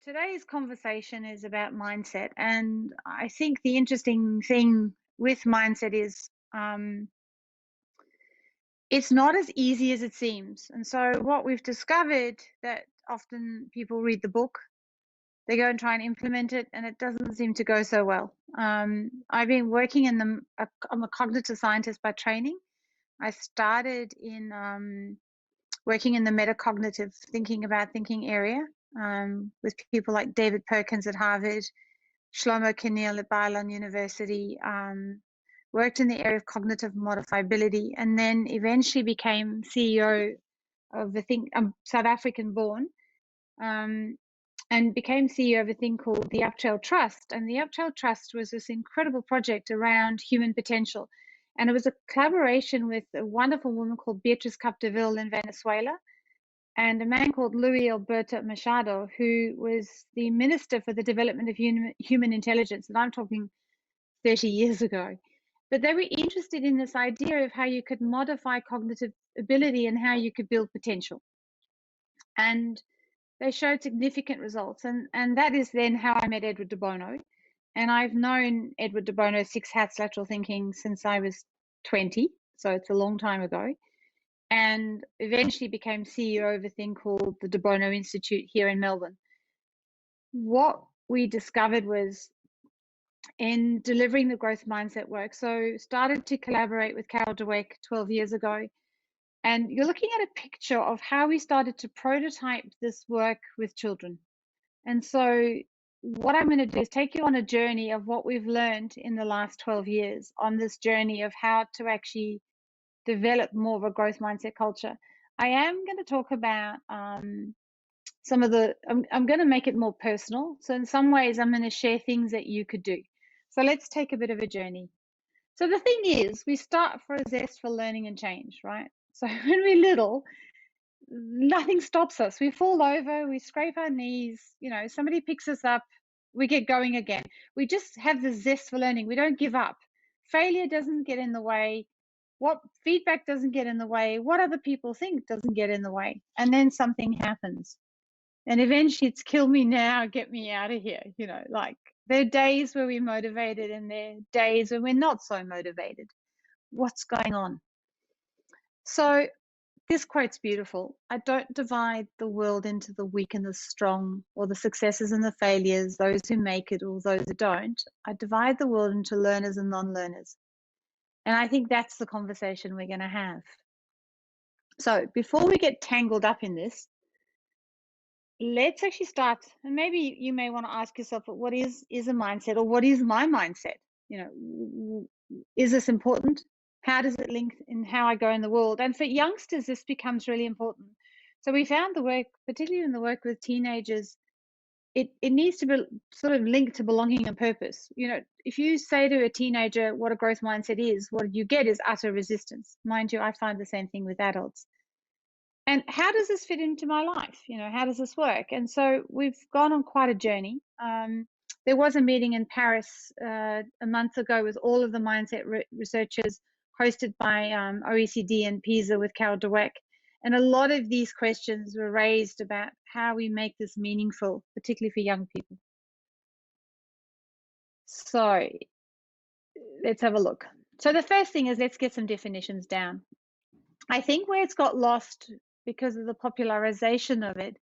today's conversation is about mindset, and I think the interesting thing with mindset is it's not as easy as it seems. And so what we've discovered that often people read the book, they go and try and implement it, and it doesn't seem to go so well. I've been working I'm a cognitive scientist by training. I started in working in the metacognitive thinking about thinking area with people like David Perkins at Harvard, Shlomo Kinneal at Bar-Ilan University, worked in the area of cognitive modifiability, and then eventually became CEO of a thing. I'm South African born, and became CEO of a thing called the Uptrail Trust. And the Uptrail Trust was this incredible project around human potential. And it was a collaboration with a wonderful woman called Beatriz Capdeville in Venezuela and a man called Luis Alberto Machado, who was the Minister for the Development of Human Intelligence. And I'm talking 30 years ago. But they were interested in this idea of how you could modify cognitive ability and how you could build potential. And they showed significant results. And that is then how I met Edward de Bono. And I've known Edward de Bono, Six Hats Lateral Thinking, since I was 20. So it's a long time ago. And eventually became CEO of a thing called the de Bono Institute here in Melbourne. What we discovered was in delivering the growth mindset work, so started to collaborate with Carol Dweck 12 years ago. And you're looking at a picture of how we started to prototype this work with children. And so what I'm going to do is take you on a journey of what we've learned in the last 12 years on this journey of how to actually develop more of a growth mindset culture. I am going to talk about some of the, I'm going to make it more personal. So in some ways, I'm going to share things that you could do. So let's take a bit of a journey. So the thing is, we start for a zest for learning and change, right? So when we're little, nothing stops us. We fall over, we scrape our knees, somebody picks us up, we get going again. We just have the zest for learning. We don't give up. Failure doesn't get in the way. What feedback doesn't get in the way. What other people think doesn't get in the way. And then something happens. And eventually it's kill me now, get me out of here. Like there are days where we're motivated and there are days when we're not so motivated. What's going on? So this quote's beautiful. I don't divide the world into the weak and the strong, or the successes and the failures, those who make it or those who don't. I divide the world into learners and non-learners. And I think that's the conversation we're going to have. So before we get tangled up in this, let's actually start. And maybe you may want to ask yourself, what is a mindset, or what is my mindset? Is this important? How does it link in how I go in the world? And for youngsters, this becomes really important. So we found the work, particularly in the work with teenagers, it needs to be sort of linked to belonging and purpose. If you say to a teenager what a growth mindset is, what you get is utter resistance. Mind you, I find the same thing with adults. And how does this fit into my life? How does this work? And so we've gone on quite a journey. There was a meeting in Paris a month ago with all of the mindset researchers, hosted by OECD and PISA with Carol Dweck. And a lot of these questions were raised about how we make this meaningful, particularly for young people. So let's have a look. So the first thing is, let's get some definitions down. I think where it's got lost because of the popularization of it,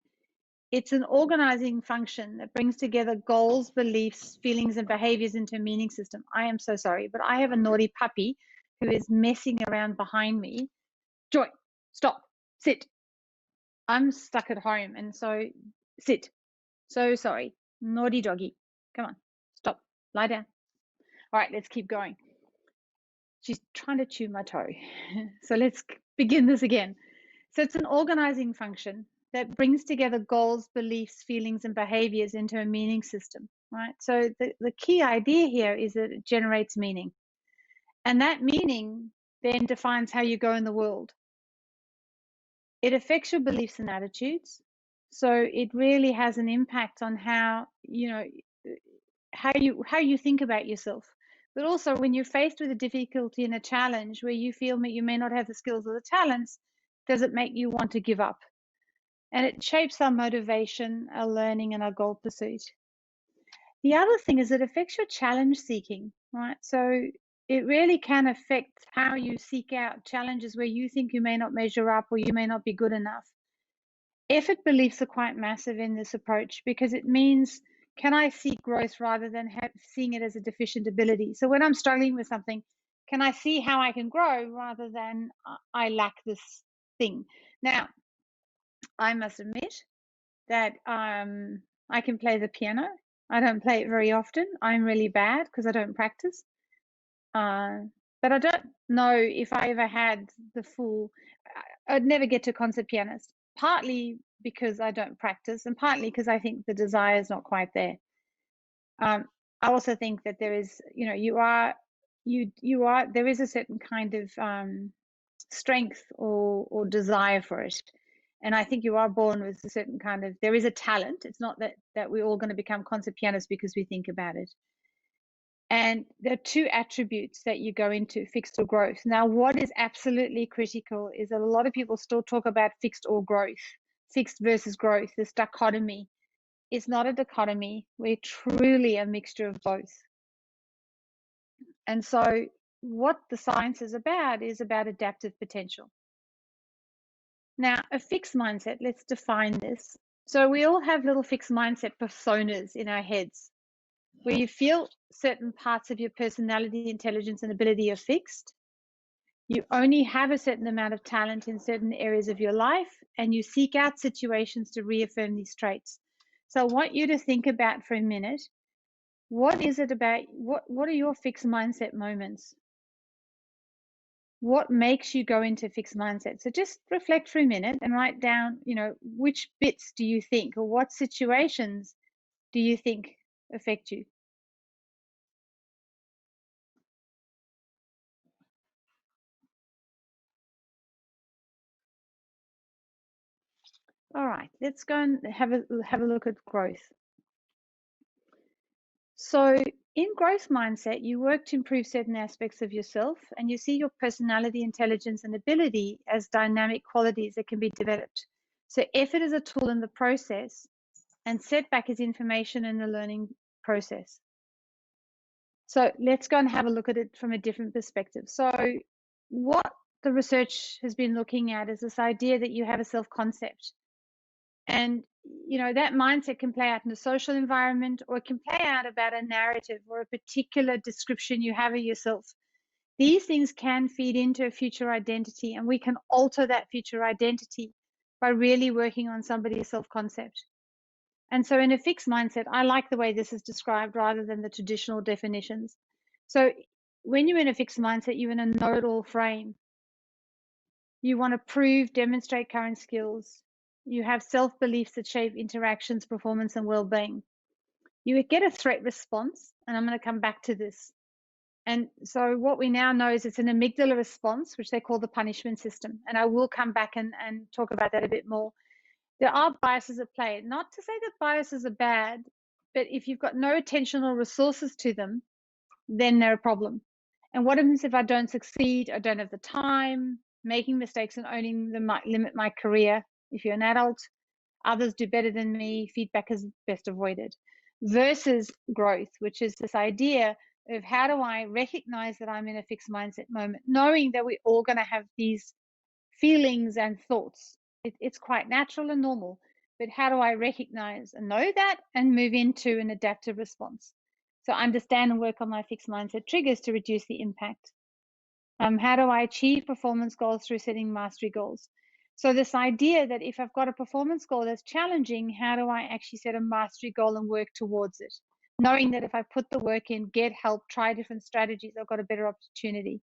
it's an organizing function that brings together goals, beliefs, feelings, and behaviors into a meaning system. I am so sorry, but I have a naughty puppy who is messing around behind me. Joy, stop, sit. I'm stuck at home, and so sit. So sorry, naughty doggy. Come on, stop, lie down. All right, let's keep going. She's trying to chew my toe. So let's begin this again. So it's an organizing function that brings together goals, beliefs, feelings, and behaviors into a meaning system, right? So the key idea here is that it generates meaning. And that meaning then defines how you go in the world. It affects your beliefs and attitudes. So it really has an impact on how you think about yourself. But also when you're faced with a difficulty and a challenge where you feel that you may not have the skills or the talents, does it make you want to give up? and it shapes our motivation, our learning, and our goal pursuit. The other thing is it affects your challenge seeking, right? So it really can affect how you seek out challenges where you think you may not measure up or you may not be good enough. Effort beliefs are quite massive in this approach because it means, can I seek growth rather than seeing it as a deficient ability? So when I'm struggling with something, can I see how I can grow rather than I lack this thing? Now, I must admit that I can play the piano. I don't play it very often. I'm really bad because I don't practice. But I don't know if I ever had the full, I'd never get to concert pianist, partly because I don't practice and partly because I think the desire is not quite there. I also think that there is, you know, there is a certain kind of strength or desire for it. And I think you are born with a certain kind of, there is a talent. It's not that we're all going to become concert pianists because we think about it. And there are two attributes that you go into, fixed or growth. Now, what is absolutely critical is that a lot of people still talk about fixed or growth, fixed versus growth, this dichotomy. It's not a dichotomy. We're truly a mixture of both. And so what the science is about adaptive potential. Now, a fixed mindset, let's define this. So we all have little fixed mindset personas in our heads, where you feel certain parts of your personality, intelligence, and ability are fixed. You only have a certain amount of talent in certain areas of your life, and you seek out situations to reaffirm these traits. So I want you to think about for a minute, what is it about, what are your fixed mindset moments? What makes you go into fixed mindset? So just reflect for a minute and write down, you know, which bits do you think, or what situations do you think affect you? All right, let's go and have a look at growth. So in growth mindset, you work to improve certain aspects of yourself, and you see your personality, intelligence, and ability as dynamic qualities that can be developed. So effort is a tool in the process, and setback is information in the learning process. So let's go and have a look at it from a different perspective. So what the research has been looking at is this idea that you have a self-concept. And, you know, that mindset can play out in a social environment, or it can play out about a narrative or a particular description you have of yourself. These things can feed into a future identity, and we can alter that future identity by really working on somebody's self-concept. And so in a fixed mindset, I like the way this is described rather than the traditional definitions. So when you're in a fixed mindset, you're in a know-it-all frame. You want to prove, demonstrate current skills. You have self-beliefs that shape interactions, performance, and well-being. You get a threat response, and I'm going to come back to this. And so what we now know is it's an amygdala response, which they call the punishment system. And I will come back and talk about that a bit more. There are biases at play. Not to say that biases are bad, but if you've got no attentional resources to them, then they're a problem. And what happens if I don't succeed? I don't have the time. Making mistakes and owning them might limit my career. If you're an adult, others do better than me. Feedback is best avoided. Versus growth, which is this idea of how do I recognize that I'm in a fixed mindset moment, knowing that we're all going to have these feelings and thoughts. It's quite natural and normal, but how do I recognize and know that and move into an adaptive response? So understand and work on my fixed mindset triggers to reduce the impact. How do I achieve performance goals through setting mastery goals? So this idea that if I've got a performance goal that's challenging, how do I actually set a mastery goal and work towards it? Knowing that if I put the work in, get help, try different strategies, I've got a better opportunity.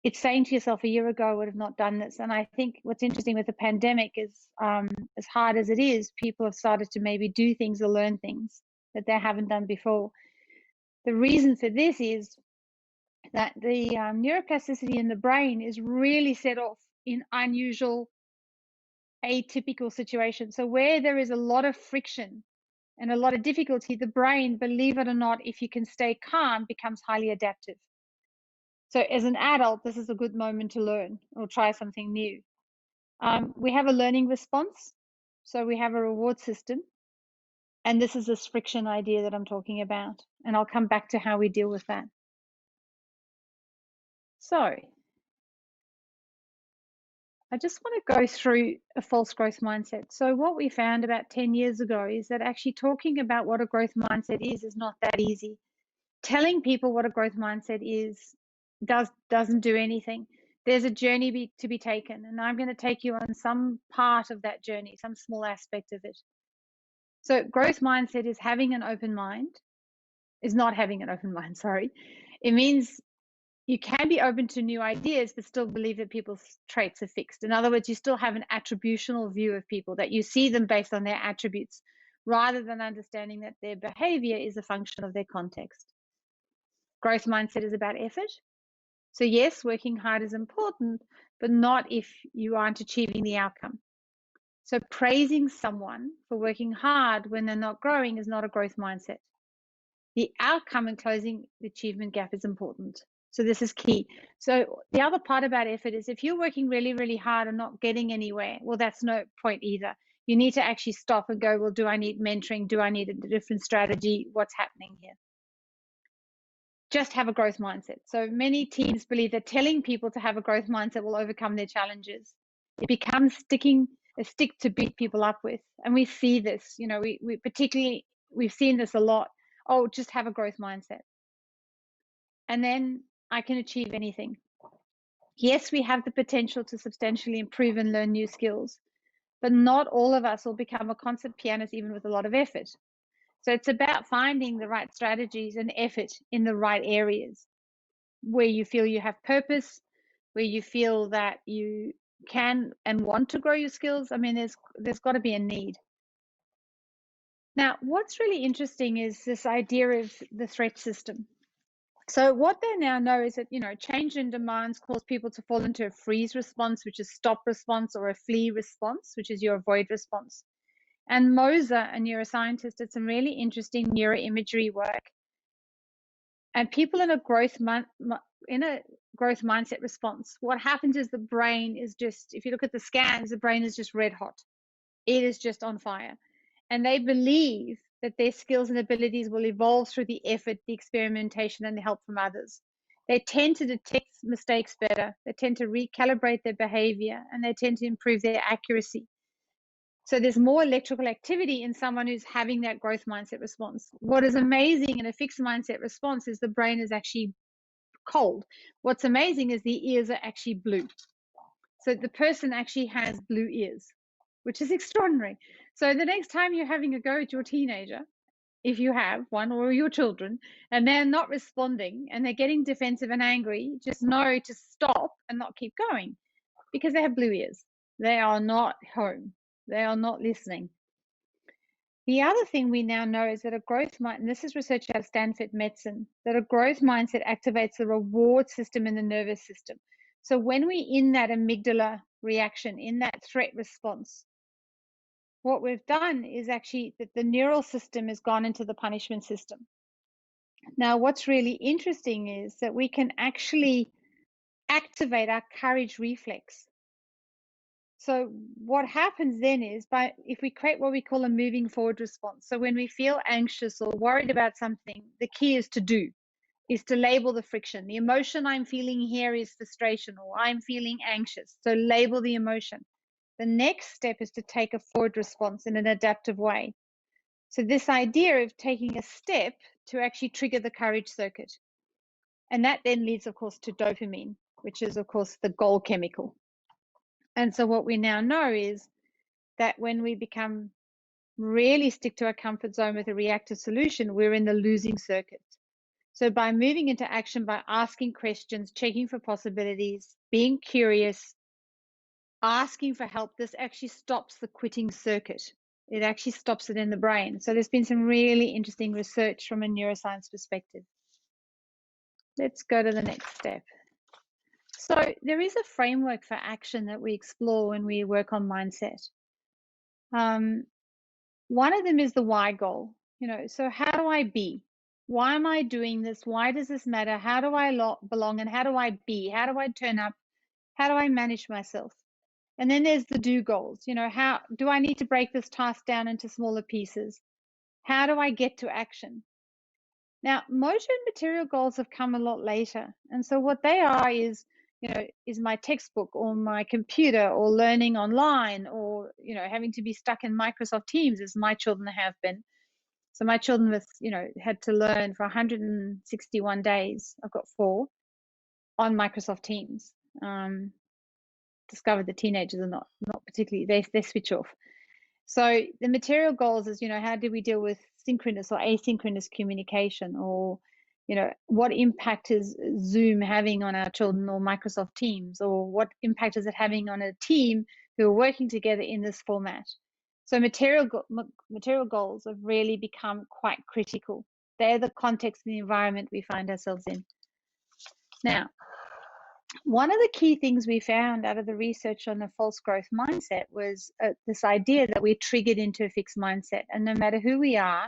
It's saying to yourself, a year ago, I would have not done this. And I think what's interesting with the pandemic is, as hard as it is, people have started to maybe do things or learn things that they haven't done before. The reason for this is that the neuroplasticity in the brain is really set off in unusual, atypical situations. So where there is a lot of friction and a lot of difficulty, the brain, believe it or not, if you can stay calm, becomes highly adaptive. So as an adult, this is a good moment to learn or try something new. We have a learning response. So we have a reward system. And this is this friction idea that I'm talking about. And I'll come back to how we deal with that. So I just want to go through a false growth mindset. So what we found about 10 years ago is that actually talking about what a growth mindset is not that easy. Telling people what a growth mindset is doesn't do anything. There's a journey to be taken, and I'm going to take you on some part of that journey, some small aspect of it. So growth mindset is having an open mind, is not having an open mind, sorry. It means you can be open to new ideas, but still believe that people's traits are fixed. In other words, you still have an attributional view of people, that you see them based on their attributes, rather than understanding that their behavior is a function of their context. Growth mindset is about effort. So yes, working hard is important, but not if you aren't achieving the outcome. So praising someone for working hard when they're not growing is not a growth mindset. The outcome and closing the achievement gap is important. So this is key. So the other part about effort is if you're working really, really hard and not getting anywhere, well, that's no point either. You need to actually stop and go, well, do I need mentoring? Do I need a different strategy? What's happening here? Just have a growth mindset. So many teams believe that telling people to have a growth mindset will overcome their challenges. It becomes a stick to beat people up with. And we see this, we've seen this a lot. Oh, just have a growth mindset. And then I can achieve anything. Yes, we have the potential to substantially improve and learn new skills, but not all of us will become a concert pianist even with a lot of effort. So it's about finding the right strategies and effort in the right areas where you feel you have purpose, where you feel that you can and want to grow your skills. I mean, there's got to be a need. Now, what's really interesting is this idea of the threat system. So what they now know is that, change in demands cause people to fall into a freeze response, which is stop response, or a flee response, which is your avoid response. And Moser, a neuroscientist, did some really interesting neuroimagery work. And people in a growth mindset response, what happens is the brain is just, if you look at the scans, the brain is just red hot. It is just on fire. And they believe that their skills and abilities will evolve through the effort, the experimentation, and the help from others. They tend to detect mistakes better. They tend to recalibrate their behavior, and they tend to improve their accuracy. So there's more electrical activity in someone who's having that growth mindset response. What is amazing in a fixed mindset response is the brain is actually cold. What's amazing is the ears are actually blue. So the person actually has blue ears, which is extraordinary. So the next time you're having a go at your teenager, if you have one, or your children, and they're not responding and they're getting defensive and angry, just know to stop and not keep going, because they have blue ears. They are not home. They are not listening. The other thing we now know is that a growth mindset, and this is research out of Stanford Medicine, that a growth mindset activates the reward system in the nervous system. So when we're in that amygdala reaction, in that threat response, what we've done is actually that the neural system has gone into the punishment system. Now, what's really interesting is that we can actually activate our courage reflex. So what happens then is, if we create what we call a moving forward response. So when we feel anxious or worried about something, the key is to label the friction. The emotion I'm feeling here is frustration, or I'm feeling anxious. So label the emotion. The next step is to take a forward response in an adaptive way. So this idea of taking a step to actually trigger the courage circuit. And that then leads, of course, to dopamine, which is, of course, the goal chemical. And so what we now know is that when we become really stick to our comfort zone with a reactive solution, we're in the losing circuit. So by moving into action, by asking questions, checking for possibilities, being curious, asking for help, this actually stops the quitting circuit. It actually stops it in the brain. So there's been some really interesting research from a neuroscience perspective. Let's go to the next step. So there is a framework for action that we explore when we work on mindset. One of them is the why goal. So how do I be? Why am I doing this? Why does this matter? How do I belong? And how do I be? How do I turn up? How do I manage myself? And then there's the do goals. How do I need to break this task down into smaller pieces? How do I get to action? Now, motor and material goals have come a lot later. And so what they are is, is my textbook or my computer or learning online or, having to be stuck in Microsoft Teams as my children have been. So my children had to learn for 161 days. I've got 4 on Microsoft Teams. Discovered the teenagers are not particularly, they switch off. So the material goals is, how do we deal with synchronous or asynchronous communication, or, what impact is Zoom having on our children, or Microsoft Teams, or what impact is it having on a team who are working together in this format? So material goals have really become quite critical. They're the context and the environment we find ourselves in. Now, one of the key things we found out of the research on the false growth mindset was this idea that we're triggered into a fixed mindset. And no matter who we are,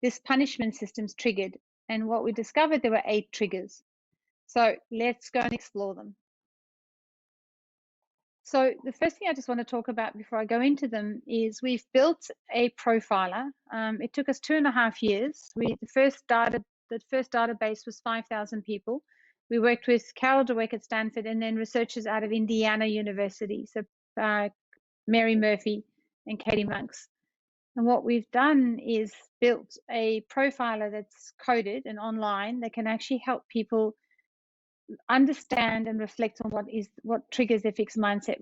this punishment system's triggered. And what we discovered, there were 8 triggers. So let's go and explore them. So the first thing I just want to talk about before I go into them is we've built a profiler. It took us 2.5 years. The first database was 5,000 people. We worked with Carol Dweck at Stanford and then researchers out of Indiana University, so Mary Murphy and Katie Monks. And what we've done is built a profiler that's coded and online that can actually help people understand and reflect on what triggers their fixed mindset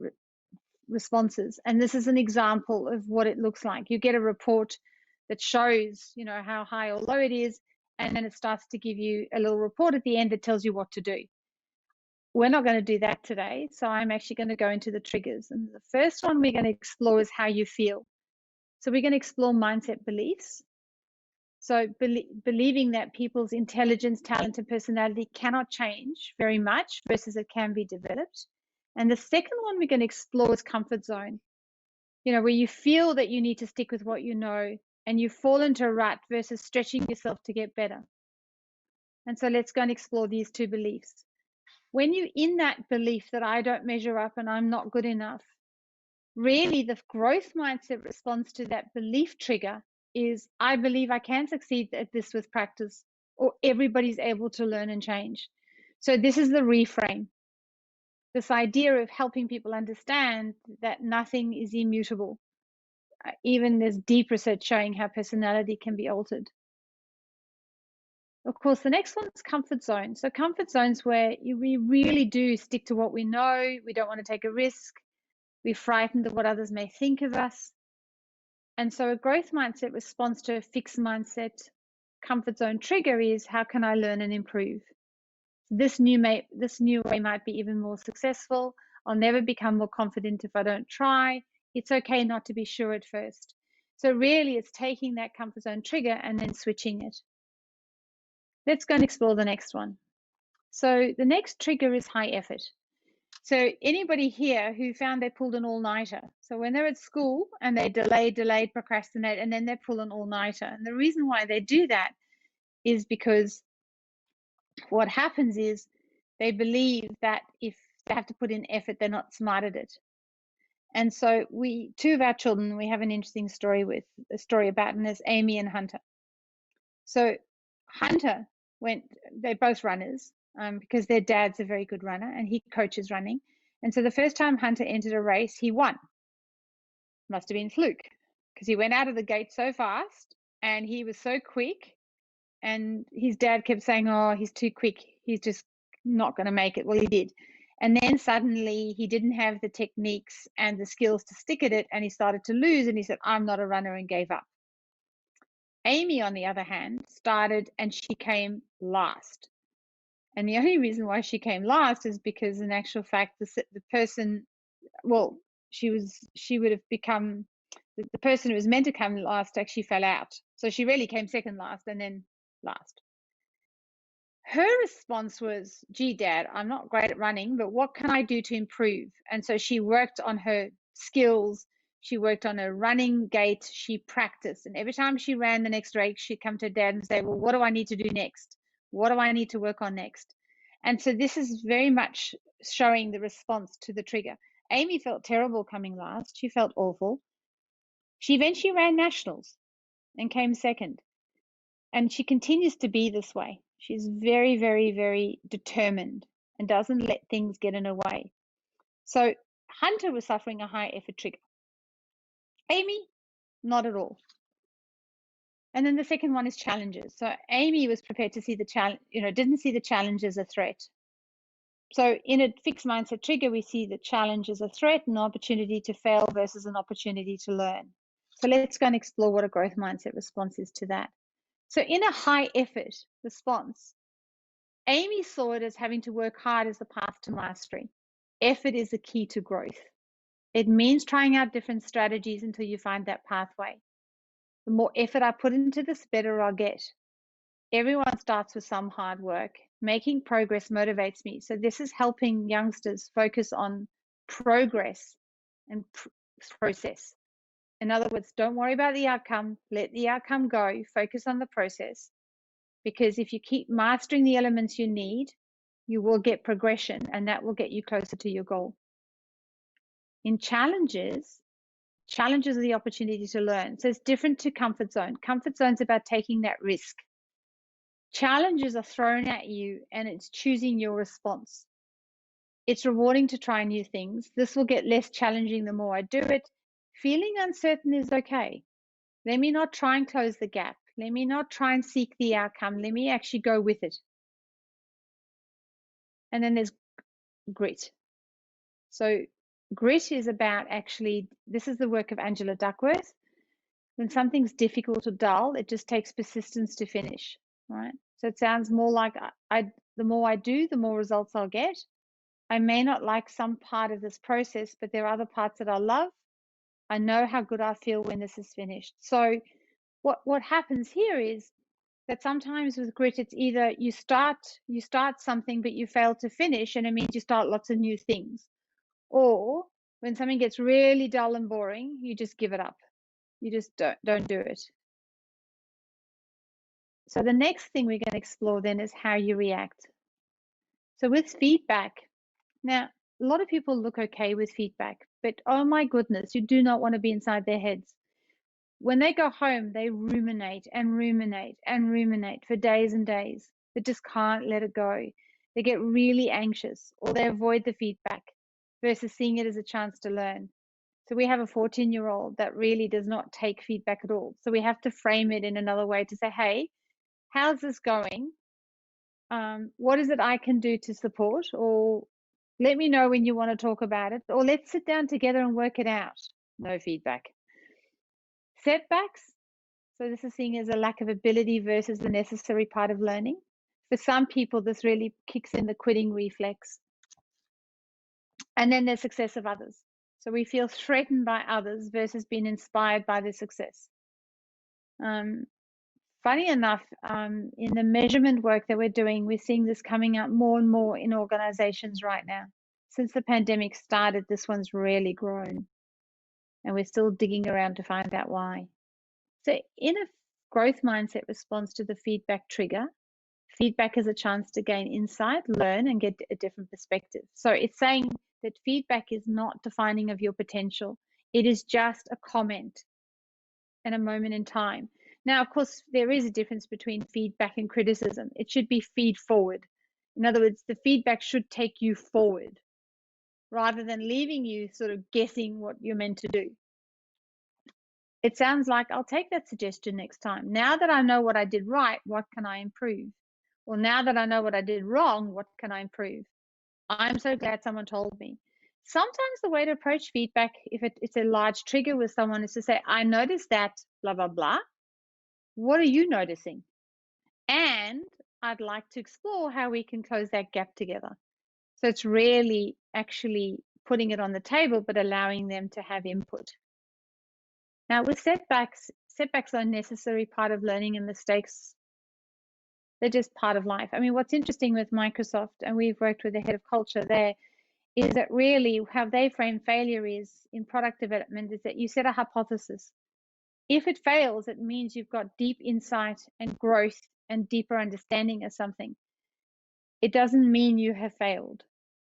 responses. And this is an example of what it looks like. You get a report that shows, how high or low it is, and then it starts to give you a little report at the end that tells you what to do. We're not going to do that today, so I'm actually going to go into the triggers. And the first one we're going to explore is how you feel. So we're going to explore mindset beliefs. So believing that people's intelligence, talent, and personality cannot change very much versus it can be developed. And the second one we're going to explore is comfort zone. Where you feel that you need to stick with what you know and you fall into a rut versus stretching yourself to get better. And so let's go and explore these 2 beliefs. When you're in that belief that I don't measure up and I'm not good enough, really the growth mindset response to that belief trigger is I believe I can succeed at this with practice, or everybody's able to learn and change. So this is the reframe. This idea of helping people understand that nothing is immutable. Even there's deep research showing how personality can be altered. Of course, the next one is comfort zone. So comfort zones where we really do stick to what we know. We don't want to take a risk. We're frightened of what others may think of us. And so a growth mindset response to a fixed mindset comfort zone trigger is, how can I learn and improve? This new way might be even more successful. I'll never become more confident if I don't try. It's okay not to be sure at first. So really it's taking that comfort zone trigger and then switching it. Let's go and explore the next one. So the next trigger is high effort. So anybody here who found they pulled an all-nighter? So when they're at school and they delayed, procrastinate, and then they pull an all-nighter. And the reason why they do that is because what happens is they believe that if they have to put in effort, they're not smart at it. And so 2 of our children, we have an interesting story about, and there's Amy and Hunter. So Hunter they're both runners because their dad's a very good runner and he coaches running. And so the first time Hunter entered a race, he won. Must have been fluke because he went out of the gate so fast and he was so quick. And his dad kept saying, oh, he's too quick. He's just not going to make it. Well, he did. And then suddenly he didn't have the techniques and the skills to stick at it. And he started to lose. And he said, I'm not a runner, and gave up. Amy, on the other hand, started and she came last. And the only reason why she came last is because in actual fact, the person, well, she would have become, the person who was meant to come last actually fell out. So she really came second last and then last. Her response was, gee, Dad, I'm not great at running, but what can I do to improve? And so she worked on her skills. She worked on her running gait. She practiced. And every time she ran the next race, she'd come to Dad and say, well, what do I need to do next? What do I need to work on next? And so this is very much showing the response to the trigger. Amy felt terrible coming last. She felt awful. She eventually ran nationals and came second. And she continues to be this way. She's very, very, very determined and doesn't let things get in her way. So Hunter was suffering a high effort trigger. Amy, not at all. And then the second one is challenges. So Amy was prepared to see the challenge, didn't see the challenge as a threat. So in a fixed mindset trigger, we see the challenge as a threat, an opportunity to fail versus an opportunity to learn. So let's go and explore what a growth mindset response is to that. So in a high effort response, Amy saw it as having to work hard as the path to mastery. Effort is the key to growth. It means trying out different strategies until you find that pathway. The more effort I put into this, the better I'll get. Everyone starts with some hard work. Making progress motivates me. So this is helping youngsters focus on progress and process. In other words, don't worry about the outcome. Let the outcome go. Focus on the process. Because if you keep mastering the elements you need, you will get progression, and that will get you closer to your goal. In challenges are the opportunity to learn. So it's different to comfort zone. Comfort zone's about taking that risk. Challenges are thrown at you, and it's choosing your response. It's rewarding to try new things. This will get less challenging the more I do it. Feeling uncertain is okay. Let me not try and close the gap. Let me not try and seek the outcome. Let me actually go with it. And then there's grit. So grit is about this is the work of Angela Duckworth. When something's difficult or dull, it just takes persistence to finish, right? So it sounds more like the more I do, the more results I'll get. I may not like some part of this process, but there are other parts that I love. I know how good I feel when this is finished. So what happens here is that sometimes with grit, it's either you start something, but you fail to finish, and it means you start lots of new things. Or when something gets really dull and boring, you just give it up. You just don't do it. So the next thing we're going to explore then is how you react. So with feedback, now a lot of people look okay with feedback, but oh my goodness, you do not want to be inside their heads. When they go home, they ruminate and ruminate and ruminate for days and days. They just can't let it go. They get really anxious, or they avoid the feedback versus seeing it as a chance to learn. So we have a 14-year-old that really does not take feedback at all. So we have to frame it in another way to say, hey, how's this going? What is it I can do to support? Or let me know when you want to talk about it. Or let's sit down together and work it out. No feedback. Setbacks. So this is seen as a lack of ability versus the necessary part of learning. For some people, this really kicks in the quitting reflex. And then there's success of others. So we feel threatened by others versus being inspired by their success. Funny enough, in the measurement work that we're doing, we're seeing this coming out more and more in organizations right now. Since the pandemic started, this one's really grown. And we're still digging around to find out why. So in a growth mindset response to the feedback trigger, feedback is a chance to gain insight, learn, and get a different perspective. So it's saying that feedback is not defining of your potential. It is just a comment and a moment in time. Now, of course, there is a difference between feedback and criticism. It should be feed forward. In other words, the feedback should take you forward rather than leaving you sort of guessing what you're meant to do. It sounds like, I'll take that suggestion next time. Now that I know what I did right, what can I improve? Or now that I know what I did wrong, what can I improve? I'm so glad someone told me. Sometimes the way to approach feedback, if it's a large trigger with someone, is to say, I noticed that blah, blah, blah. What are you noticing? And I'd like to explore how we can close that gap together. So it's really actually putting it on the table, but allowing them to have input. Now with setbacks are a necessary part of learning, and mistakes, they're just part of life. I mean, what's interesting with Microsoft, and we've worked with the head of culture there, is that really how they frame failure is in product development is that you set a hypothesis. If it fails, it means you've got deep insight and growth and deeper understanding of something. It doesn't mean you have failed.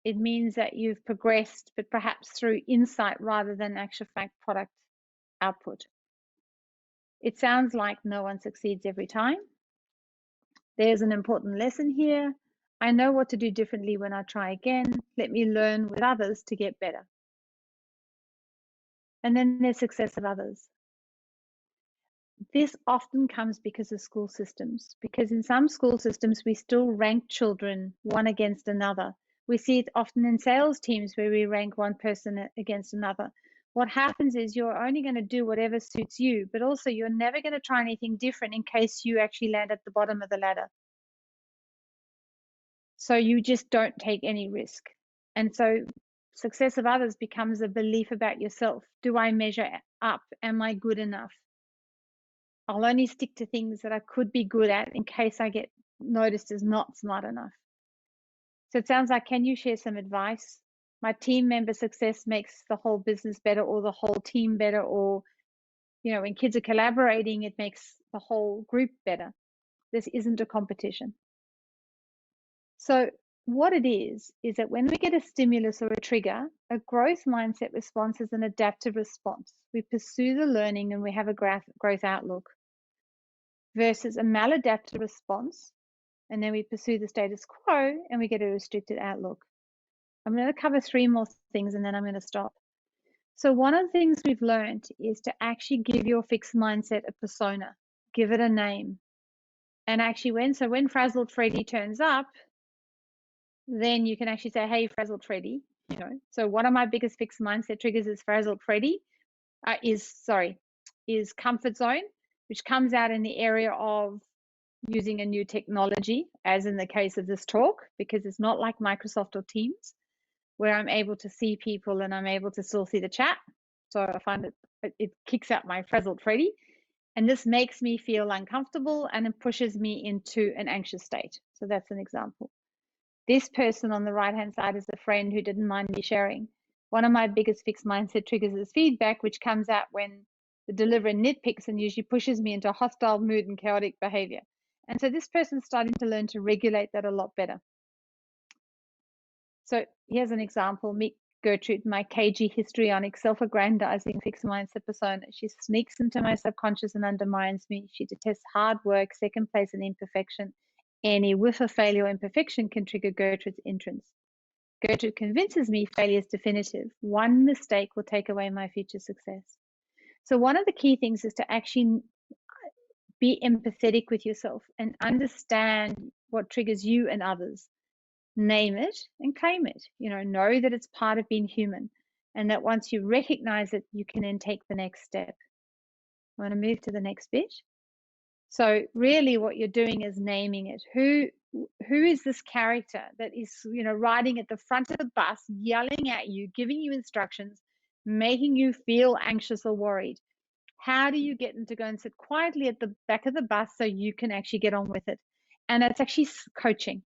It means that you've progressed, but perhaps through insight rather than actual fact product output. It sounds like no one succeeds every time. There's an important lesson here. I know what to do differently when I try again. Let me learn with others to get better. And then there's success of others. This often comes because of school systems, because in some school systems, we still rank children one against another. We see it often in sales teams where we rank one person against another. What happens is you're only going to do whatever suits you, but also you're never going to try anything different in case you actually land at the bottom of the ladder. So you just don't take any risk. And so success of others becomes a belief about yourself. Do I measure up? Am I good enough? I'll only stick to things that I could be good at in case I get noticed as not smart enough. So it sounds like, can you share some advice? My team member success makes the whole business better, or the whole team better, or, you know, when kids are collaborating, it makes the whole group better. This isn't a competition. So what it is that when we get a stimulus or a trigger, a growth mindset response is an adaptive response. We pursue the learning and we have a growth outlook, versus a maladaptive response, and then we pursue the status quo and we get a restricted outlook. I'm going to cover 3 more things and then I'm going to stop. So one of the things we've learned is to actually give your fixed mindset a persona, give it a name. And actually when Frazzled Freddy turns up, then you can actually say, hey, Frazzled Freddy, you know. So one of my biggest fixed mindset triggers is Frazzled Freddy, is comfort zone, which comes out in the area of using a new technology, as in the case of this talk, because it's not like Microsoft or Teams, where I'm able to see people and I'm able to still see the chat. So I find it kicks out my Frazzled Freddy. And this makes me feel uncomfortable and it pushes me into an anxious state. So that's an example. This person on the right-hand side is a friend who didn't mind me sharing. One of my biggest fixed mindset triggers is feedback, which comes out when the deliverer nitpicks and usually pushes me into a hostile mood and chaotic behavior. And so this person's starting to learn to regulate that a lot better. So here's an example. Meet Gertrude, my cagey, histrionic, self-aggrandizing fixed mindset persona. She sneaks into my subconscious and undermines me. She detests hard work, second place, and imperfection. Any whiff of failure or imperfection can trigger Gertrude's entrance. Gertrude convinces me failure is definitive. One mistake will take away my future success. So one of the key things is to actually be empathetic with yourself and understand what triggers you and others. Name it and claim it. You know that it's part of being human, and that once you recognize it, you can then take the next step. I want to move to the next bit. So really what you're doing is naming it. Who is this character that is, riding at the front of the bus, yelling at you, giving you instructions, making you feel anxious or worried? How do you get them to go and sit quietly at the back of the bus so you can actually get on with it? And it's actually coaching.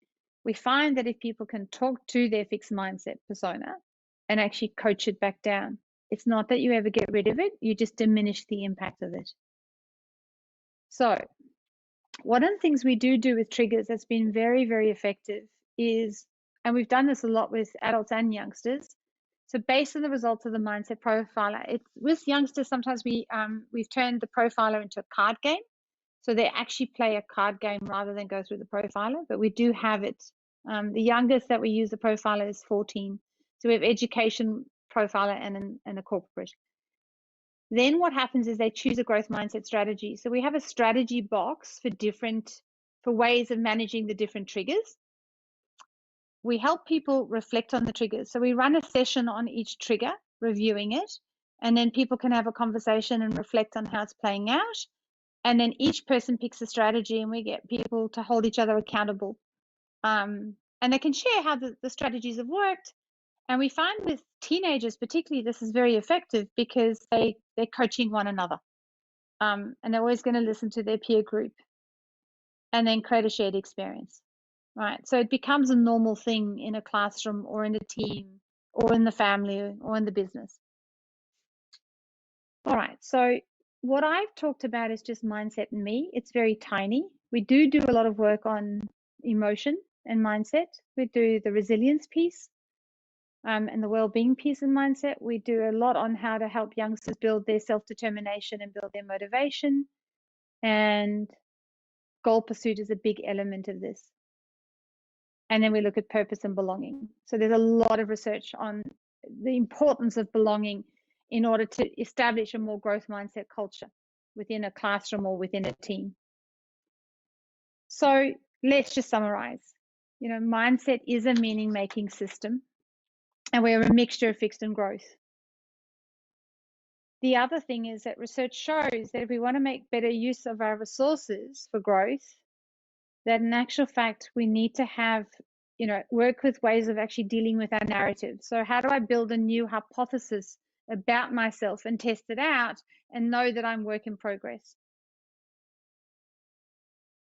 We find that if people can talk to their fixed mindset persona and actually coach it back down, it's not that you ever get rid of it, you just diminish the impact of it. So one of the things we do with triggers that's been very, very effective is, and we've done this a lot with adults and youngsters, so based on the results of the mindset profiler, with youngsters, sometimes we've turned the profiler into a card game. So they actually play a card game rather than go through the profiler, but we do have it. The youngest that we use the profiler is 14. So we have education profiler and a corporate. Then what happens is they choose a growth mindset strategy. So we have a strategy box for ways of managing the different triggers. We help people reflect on the triggers. So we run a session on each trigger, reviewing it, and then people can have a conversation and reflect on how it's playing out. And then each person picks a strategy and we get people to hold each other accountable. And they can share how the strategies have worked. And we find with teenagers particularly, this is very effective because they're coaching one another. And they're always going to listen to their peer group and then create a shared experience. Right, so it becomes a normal thing in a classroom or in a team or in the family or in the business. All right, so what I've talked about is just mindset and me. It's very tiny. We do a lot of work on emotion and mindset. We do the resilience piece. and the well-being piece of mindset. We do a lot on how to help youngsters build their self-determination and build their motivation. And goal pursuit is a big element of this. And then we look at purpose and belonging. So there's a lot of research on the importance of belonging in order to establish a more growth mindset culture within a classroom or within a team. So let's just summarize. You know, mindset is a meaning-making system, and we're a mixture of fixed and growth. The other thing is that research shows that if we want to make better use of our resources for growth, that in actual fact, we need to have, you know, work with ways of actually dealing with our narrative. So how do I build a new hypothesis about myself and test it out and know that I'm work in progress?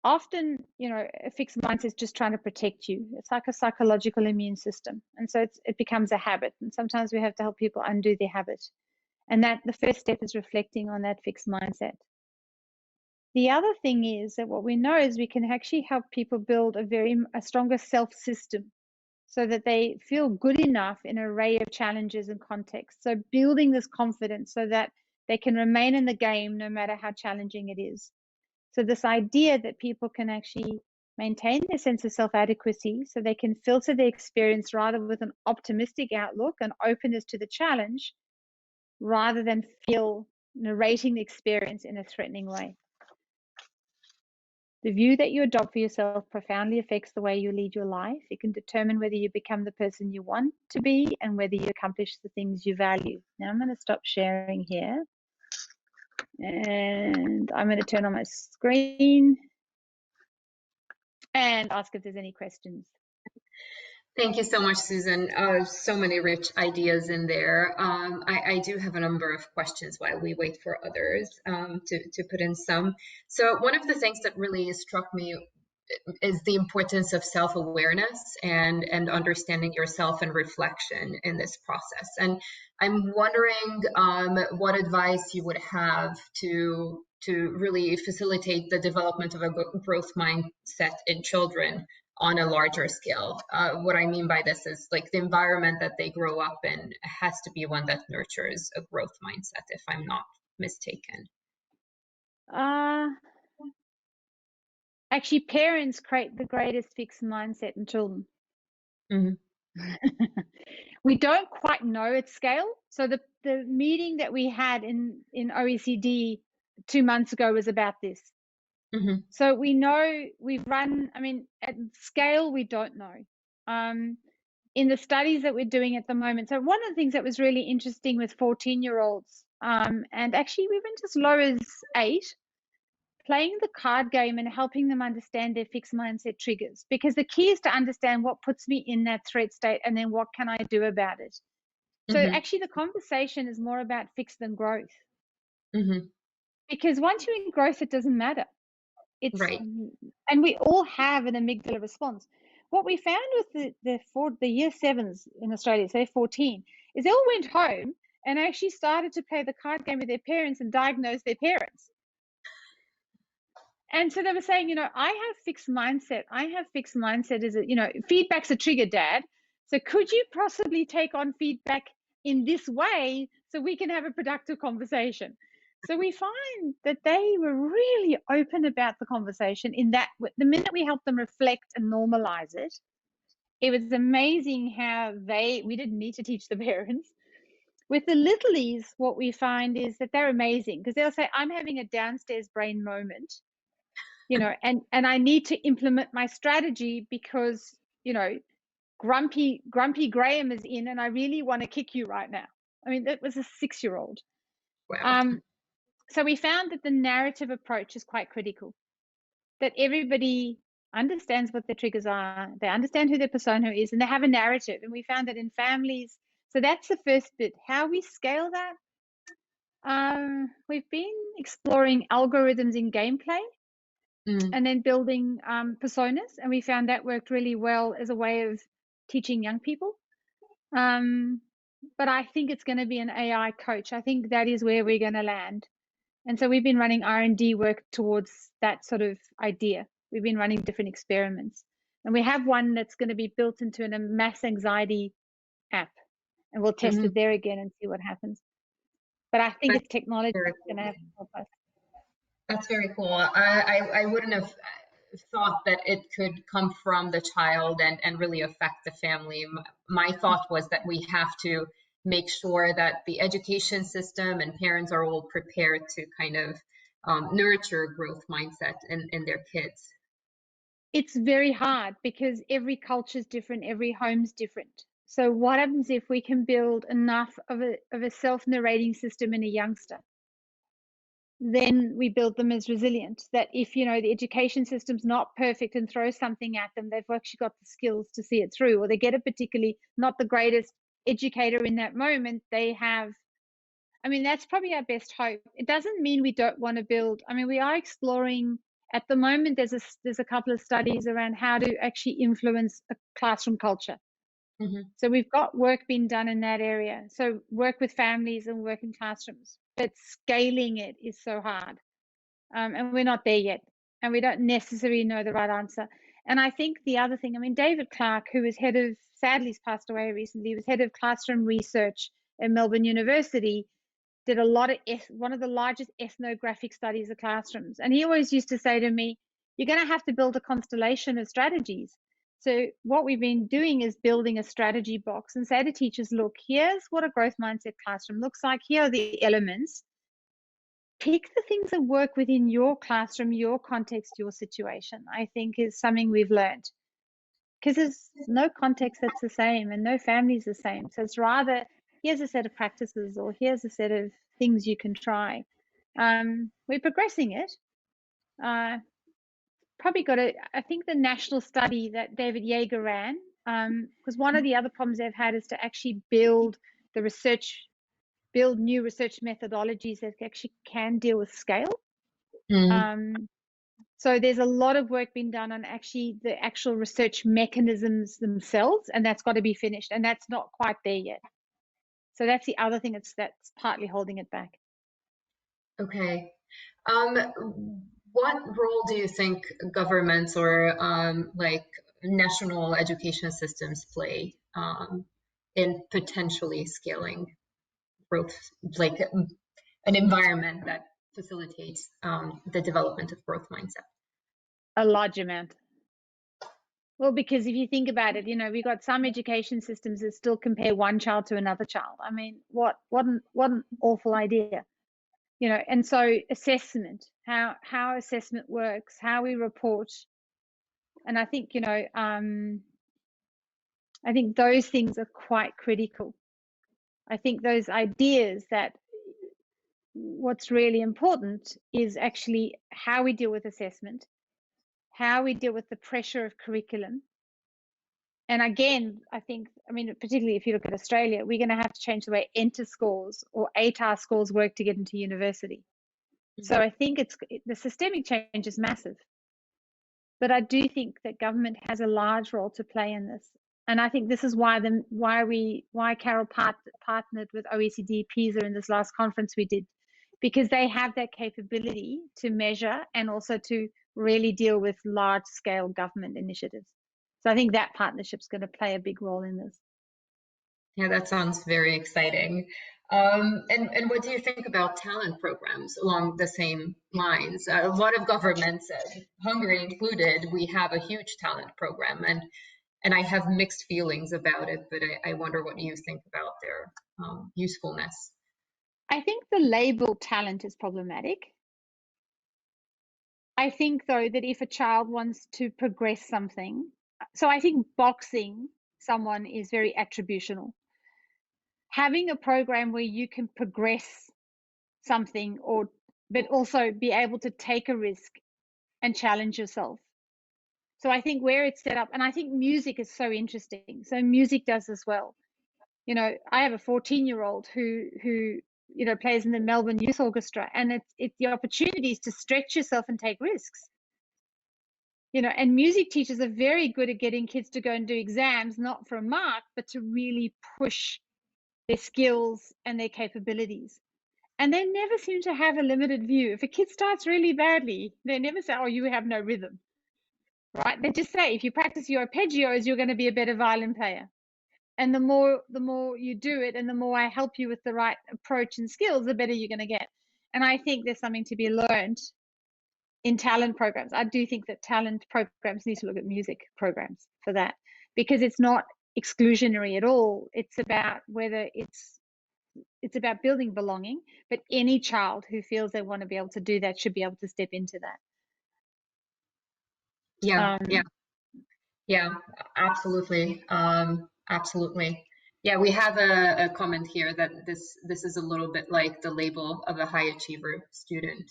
Often, you know, a fixed mindset is just trying to protect you. It's like a psychological immune system. And so it becomes a habit. And sometimes we have to help people undo their habit. And that the first step is reflecting on that fixed mindset. The other thing is that what we know is we can actually help people build a stronger self-system so that they feel good enough in an array of challenges and contexts. So building this confidence so that they can remain in the game no matter how challenging it is. So this idea that people can actually maintain their sense of self-adequacy so they can filter their experience rather with an optimistic outlook and openness to the challenge rather than feel narrating the experience in a threatening way. The view that you adopt for yourself profoundly affects the way you lead your life. It can determine whether you become the person you want to be and whether you accomplish the things you value. Now I'm going to stop sharing here. And I'm going to turn on my screen and ask if there's any questions. Thank you so much, Susan. So many rich ideas in there. I do have a number of questions while we wait for others to put in some. So one of the things that really struck me is the importance of self-awareness and understanding yourself and reflection in this process. And I'm wondering what advice you would have to really facilitate the development of a growth mindset in children on a larger scale. What I mean by this is like the environment that they grow up in has to be one that nurtures a growth mindset, if I'm not mistaken. Actually, parents create the greatest fixed mindset in children. Mm-hmm. We don't quite know its scale. So the meeting that we had in OECD 2 months ago was about this. Mm-hmm. So we know we've run, I mean, at scale, we don't know. In the studies that we're doing at the moment, so one of the things that was really interesting with 14-year-olds, and actually we went as low as 8, playing the card game and helping them understand their fixed mindset triggers, because the key is to understand what puts me in that threat state and then what can I do about it. So actually the conversation is more about fix than growth. Because once you're in growth, it doesn't matter. It's right. And we all have an amygdala response. What we found with the year 7s in Australia, say 14, is they all went home and actually started to play the card game with their parents and diagnose their parents. And so they were saying, you know, I have fixed mindset. I have fixed mindset as a, you know, feedback's a trigger, Dad. So could you possibly take on feedback in this way so we can have a productive conversation? So we find that they were really open about the conversation in that the minute we helped them reflect and normalize it, it was amazing how we didn't need to teach the parents. With the littlies, what we find is that they're amazing because they'll say, I'm having a downstairs brain moment, you know, and I need to implement my strategy because, you know, grumpy Graham is in and I really want to kick you right now. I mean, that was a 6-year-old. Wow. So we found that the narrative approach is quite critical, that everybody understands what their triggers are, they understand who their persona is, and they have a narrative. And we found that in families, so that's the first bit. How we scale that, we've been exploring algorithms in gameplay and then building personas, and we found that worked really well as a way of teaching young people. But I think it's going to be an AI coach. I think that is where we're going to land. And so we've been running R&D work towards that sort of idea. We've been running different experiments. And we have one that's going to be built into a mass anxiety app. and we'll test Mhm. it there again and see what happens. But I think That's it's technology very that's going to cool. have to help us. That's very cool. I wouldn't have thought that it could come from the child and really affect the family. My thought was that we have to make sure that the education system and parents are all prepared to kind of nurture growth mindset in their kids. It's very hard because every culture is different, every home's different. So what happens if we can build enough of a self-narrating system in a youngster? Then we build them as resilient, that if, you know, the education system's not perfect and throw something at them, they've actually got the skills to see it through, or they get a particularly not the greatest educator in that moment, they have, I mean, that's probably our best hope. It doesn't mean we don't want to build. I mean, we are exploring at the moment. There's a couple of studies around how to actually influence a classroom culture. Mm-hmm. So we've got work being done in that area. So work with families and work in classrooms, but scaling it is so hard, and we're not there yet, and we don't necessarily know the right answer. And I think the other thing, I mean, David Clark, who was head of, sadly he's passed away recently, was head of classroom research at Melbourne University, did a lot of one of the largest ethnographic studies of classrooms. And he always used to say to me, you're going to have to build a constellation of strategies. So what we've been doing is building a strategy box and say to teachers, look, here's what a growth mindset classroom looks like. Here are the elements. Pick the things that work within your classroom, your context, your situation, I think is something we've learned. Because there's no context that's the same and no family's the same. So it's rather, here's a set of practices or here's a set of things you can try. We're progressing it. Probably got to, I think the national study that David Yeager ran, because one of the other problems they've had is to actually build the research, build new research methodologies that actually can deal with scale. Mm. So there's a lot of work being done on actually the actual research mechanisms themselves, and that's got to be finished, and that's not quite there yet. So that's the other thing that's partly holding it back. Okay. What role do you think governments or like national education systems play in potentially scaling growth, like an environment that facilitates the development of growth mindset? A large amount. Well, because if you think about it, you know, we got some education systems that still compare one child to another child. I mean, what an awful idea, you know. And so assessment, how assessment works, how we report, and I think, you know, I think those things are quite critical. I think those ideas that what's really important is actually how we deal with assessment, how we deal with the pressure of curriculum. And again, I think, I mean, particularly if you look at Australia, we're going to have to change the way enter scores or ATAR scores work to get into university. So I think the systemic change is massive. But I do think that government has a large role to play in this. And I think this is why Carol partnered with OECD PISA in this last conference we did, because they have that capability to measure and also to really deal with large scale government initiatives. So I think that partnership's going to play a big role in this. Yeah, that sounds very exciting. And what do you think about talent programs along the same lines? A lot of governments, Hungary included, we have a huge talent program, and I have mixed feelings about it, but I wonder what you think about their usefulness. I think the label talent is problematic. I think, though, that if a child wants to progress something, so I think boxing someone is very attributional. Having a program where you can progress something, but also be able to take a risk and challenge yourself. So I think where it's set up, and I think music is so interesting. So music does as well. You know, I have a 14-year-old who you know plays in the Melbourne Youth Orchestra, and it's the opportunities to stretch yourself and take risks. You know, and music teachers are very good at getting kids to go and do exams, not for a mark, but to really push their skills and their capabilities. And they never seem to have a limited view. If a kid starts really badly, they never say, oh, you have no rhythm, right? They just say, if you practice your arpeggios, you're going to be a better violin player. And the more you do it, and the more I help you with the right approach and skills, the better you're going to get. And I think there's something to be learned in talent programs. I do think that talent programs need to look at music programs for that, because it's not exclusionary at all. It's about whether it's about building belonging, but any child who feels they want to be able to do that should be able to step into that. Yeah, absolutely. Absolutely. Yeah, we have a comment here that this is a little bit like the label of a high achiever student.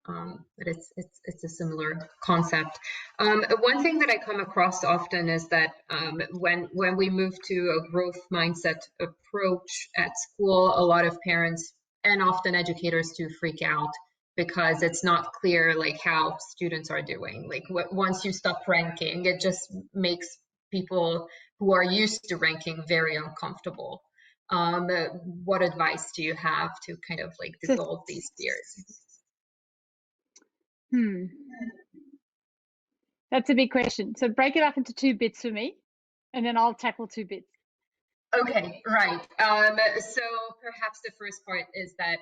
But it's a similar concept. One thing that I come across often is that when we move to a growth mindset approach at school, a lot of parents and often educators do freak out because it's not clear like how students are doing. Like once you stop ranking, it just makes people who are used to ranking very uncomfortable. What advice do you have to kind of like dissolve these fears? That's a big question. So break it up into 2 bits for me, and then I'll tackle 2 bits. Okay, right. So perhaps the first part is that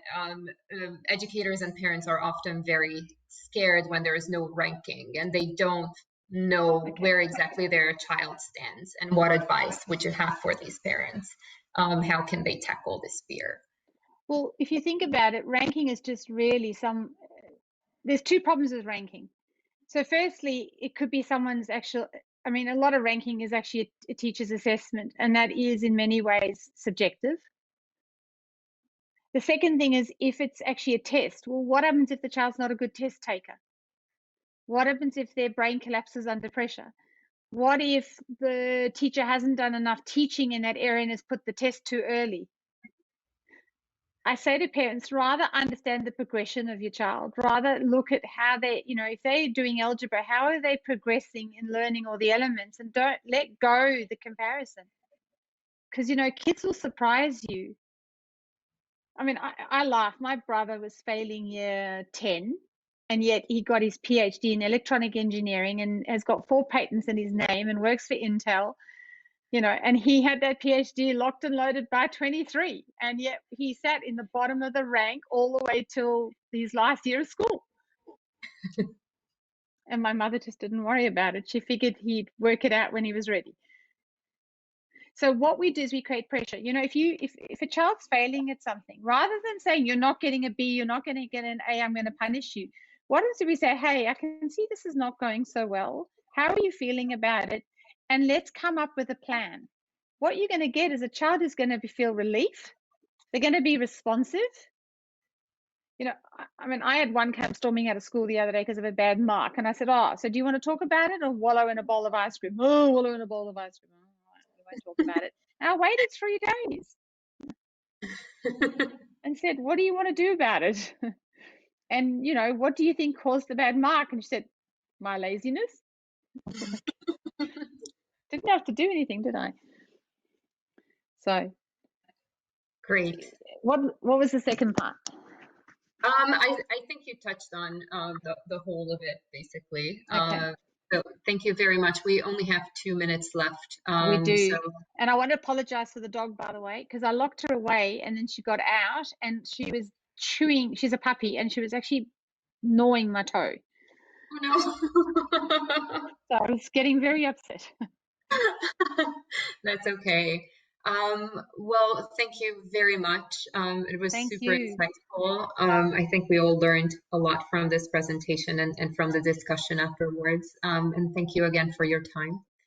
educators and parents are often very scared when there is no ranking and they don't know where exactly their child stands. And what advice would you have for these parents? How can they tackle this fear? Well, if you think about it, ranking is just really there's 2 problems with ranking. So firstly, it could be someone's actual, I mean, a lot of ranking is actually a teacher's assessment, and that is in many ways subjective. The second thing is if it's actually a test. Well, what happens if the child's not a good test taker? What happens if their brain collapses under pressure? What if the teacher hasn't done enough teaching in that area and has put the test too early? I say to parents, rather understand the progression of your child, rather look at how they, if they're doing algebra, how are they progressing in learning all the elements, and don't let go the comparison. Because, kids will surprise you. I mean, I laugh. My brother was failing year 10, and yet he got his PhD in electronic engineering and has got 4 patents in his name and works for Intel. And he had that PhD locked and loaded by 23, and yet he sat in the bottom of the rank all the way till his last year of school. And my mother just didn't worry about it. She figured he'd work it out when he was ready. So what we do is we create pressure. If a child's failing at something, rather than saying you're not getting a B, you're not going to get an A, I'm going to punish you, what if we say, hey, I can see this is not going so well. How are you feeling about it? And let's come up with a plan. What you're going to get is a child who's going to feel relief. They're going to be responsive. I mean, I had one come storming out of school the other day because of a bad mark. And I said, so do you want to talk about it or wallow in a bowl of ice cream? Oh, wallow in a bowl of ice cream. Oh, we won't talk about it. And I waited 3 days and said, what do you want to do about it? And, what do you think caused the bad mark? And she said, my laziness. Didn't have to do anything, did I? So. Great. What was the second part? I think you touched on the whole of it, basically. Okay. So thank you very much. We only have 2 minutes left. We do. So... And I want to apologize for the dog, by the way, because I locked her away and then she got out and she was chewing. She's a puppy and she was actually gnawing my toe. Oh, no. So I was getting very upset. That's okay. Well, thank you very much. It was super insightful. I think we all learned a lot from this presentation and from the discussion afterwards. And thank you again for your time.